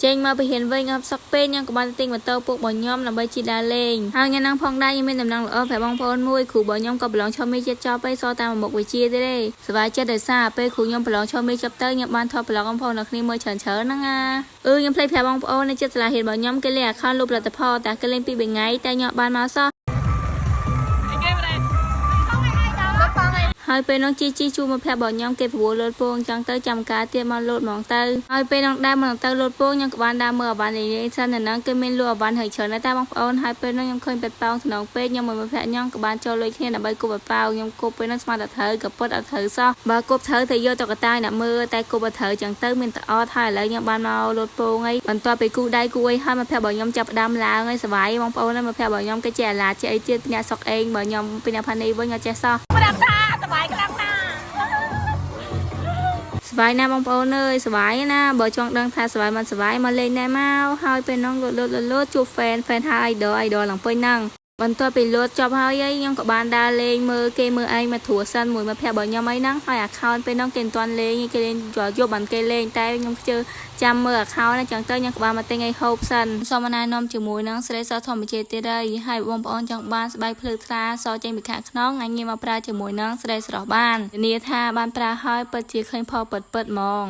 ចេញមកពីហ៊ានវិញអបសក់ពេញញ៉ាំក្បាលទិញម៉ូតូពួកបងញោមដើម្បីជីដាលេងហើយញ៉ាំផងដែរខ្ញុំមានដំណឹងល្អប្រាប់បងប្អូនមួយគ្រូបងញោមក៏ប្រឡងឈប់មេចិត្តចប់ទៅសតាមមុខវិជ្ជាទៀតទេសប្បាយចិត្តដោយសារពេលគ្រូខ្ញុំប្រឡងឈប់មេចប់ទៅខ្ញុំបានថតប្រឡងបងប្អូននៅគ្នាមើលច្រើនហ្នឹងខ្ញុំភ្លេចប្រាប់បងប្អូននៅចិត្តសាលាហ៊ានបងញោមគេលេងអាខោនលុបលទ្ធផលតែគេលេងពី3ថ្ងៃតែញោមបានមកសោះហើយពេលនោះជីជួមកប្រាប់បងញោមគេប្រវល់លោតពងចឹងទៅចាំការទៀតមកលោតហ្មងទៅហើយពេលនោះដែរមកទៅលោតពងខ្ញុំក៏បានដើរមើលអវ៉ាន់នេះសិននៅគេមានលក់អវ៉ាន់ហើយច្រើនតែបងប្អូនហើយពេលនោះខ្ញុំឃើញពេតប៉ោងថ្នងពេកខ្ញុំមកប្រាប់ញោមក៏បានចូលលុយគ្នាដើម្បីគប់ប៉ោងខ្ញុំគប់ពេលនោះស្មានតែត្រូវក៏ពុតអត់ត្រូវសោះបើគប់ត្រូវទៅយកទៅកតាយអ្នកមើលតែគប់អត់ត្រូវចឹងទៅមានតែអត់ហើយឥឡូវខ្ញុំបានមកលោតពងអីបន្ទាប់ពីគូដៃគូអីហើយមកប្រាប់បងញោមចាប់ដើមឡើងហើយសប្បាយបងប្អូនមកប្រាប់បងញោមគេចេះអាឡាចេះអីទៀតពីអ្នកសុកអេងបើញោមពីអ្នកផានីវិញអត់ចេះសោះប្រាប់ថាសប្បាយខ្លាំងណាស់สบายណាបងប្អូនអើយសบายណាបើចង់ដឹងថាសบายមិនសบายមកលេងណែមកហើយពេលនោះលូតជួបហ្វេនហើយ idol ឡើងពេញហ្នឹងបន្ទាប់ពីលូតចប់ហើយខ្ញុំក៏បានដើរលេងមើលគេមើលឯងមកធួសិនមួយមកប្រាប់បងខ្ញុំអីហ្នឹងហើយ account ពេលនោះគេមិនទាន់លេងគេលេងយកបានគេលេងតែខ្ញុំជឿចាំមើល account ហ្នឹងចឹងទៅខ្ញុំក៏បានមកទិញឲ្យហូបសិនសូមណែនាំជាមួយនឹងស្រីសធម្មជាតិទៀតហើយបងប្អូនចង់បានស្បែកភ្លឺថ្លាសចេញពីខាងក្នុងងាយមកប្រើជាមួយនឹងស្រីស្រស់បានធានាថាបានប្រើហើយពិតជាឃើញផលពិតហ្មង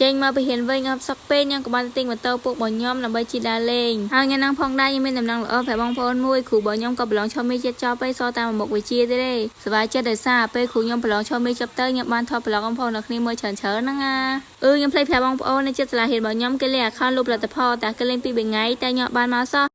ចេញមកពីហ៊ានវិញអបសក់ពេញខ្ញុំក៏បានទិញម៉ូតូពួកបងញោមដើម្បីជីដាលេងហើយញ៉ាំផងដែរខ្ញុំមានដំណឹងល្អប្រាប់បងប្អូនមួយគ្រូបងញោមក៏ប្រឡងឈប់មេចិត្តចប់ទៅសតាមមុខវិជ្ជាទៀតទេសប្បាយចិត្តដោយសារពេលគ្រូខ្ញុំប្រឡងឈប់មេចប់ទៅខ្ញុំបានថតប្រឡងបងប្អូននៅគ្នាមើលច្រើនហ្នឹងខ្ញុំភ្លេចប្រាប់បងប្អូននៅចិត្តសាលាហ៊ានបងញោមគេលេងអាខោនលុបលទ្ធផលតែគេលេងពី3ថ្ងៃតែញោមបានមកសោះ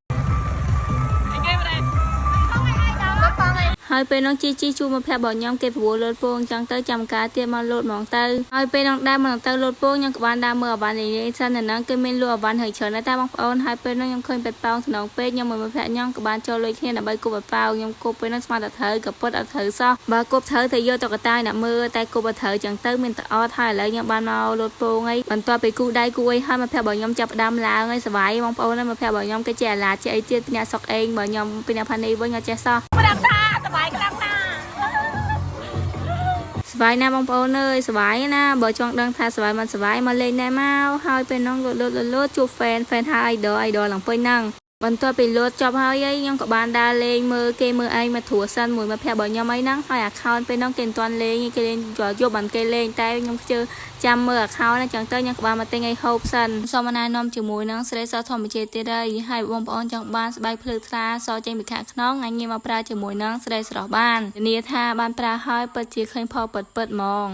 ហើយពេលនោះជីជួមកប្រាប់បងញោមគេប្រវល់លោតពងចឹងទៅចាំការទៀតមកលោតហ្មងទៅហើយពេលនោះដែរមកទៅលោតពងខ្ញុំក៏បានដើរមើលអវ៉ាន់នេះសិននៅគេមានលក់អវ៉ាន់ហើយច្រើនតែបងប្អូនហើយពេលនោះខ្ញុំឃើញពេតប៉ោងថ្នងពេកខ្ញុំមកប្រាប់ញោមក៏បានចូលលុយគ្នាដើម្បីគប់ប៉ោងខ្ញុំគប់ពេលនោះស្មានតែត្រូវក៏ពុតអត់ត្រូវសោះបើគប់ត្រូវទៅយកទៅកតាយអ្នកមើលតែគប់អត់ត្រូវចឹងទៅមានតែអត់ហើយឥឡូវខ្ញុំបានមកលោតពងអីបន្ទាប់ពីគូដៃគូអីហើយមកប្រាប់បងញោមចាប់ដើមឡើងហើយសប្បាយបងប្អូនមកប្រាប់បងញោមគេចេះអាឡាចេះអីទៀតពីអ្នកសុកអេងបើញោមពីអ្នកផានីវិញអត់ចេះសោះប្រាប់ថាសប្បាយខ្លាំងណាស់សบายណាបងប្អូនអើយសบายណាបើចង់ដឹងថាសบายមិនសบายមកលេងណែមកហើយពេលនោះលូតជួបហ្វេនហើយ idol ឡើងពេញហ្នឹងបន្ទាប់ពីលូតចប់ហើយខ្ញុំក៏បានដើរលេងមើលគេមើលឯងមកធួសិនមួយមកប្រាប់បងខ្ញុំអីហ្នឹងហើយ account ពេលនោះគេមិនទាន់លេងគេលេងយកបានគេលេងតែខ្ញុំជឿចាំមើល account ហ្នឹងចឹងទៅខ្ញុំក៏បានមកទិញឲ្យហូបសិនសូមណែនាំជាមួយនឹងស្រីសធម្មជាតិទៀតហើយបងប្អូនចង់បានស្បែកភ្លឺថ្លាសចេញពីខាងក្នុងងាយមកប្រើជាមួយនឹងស្រីស្រស់បានធានាថាបានប្រើហើយពិតជាឃើញផលពិតហ្មង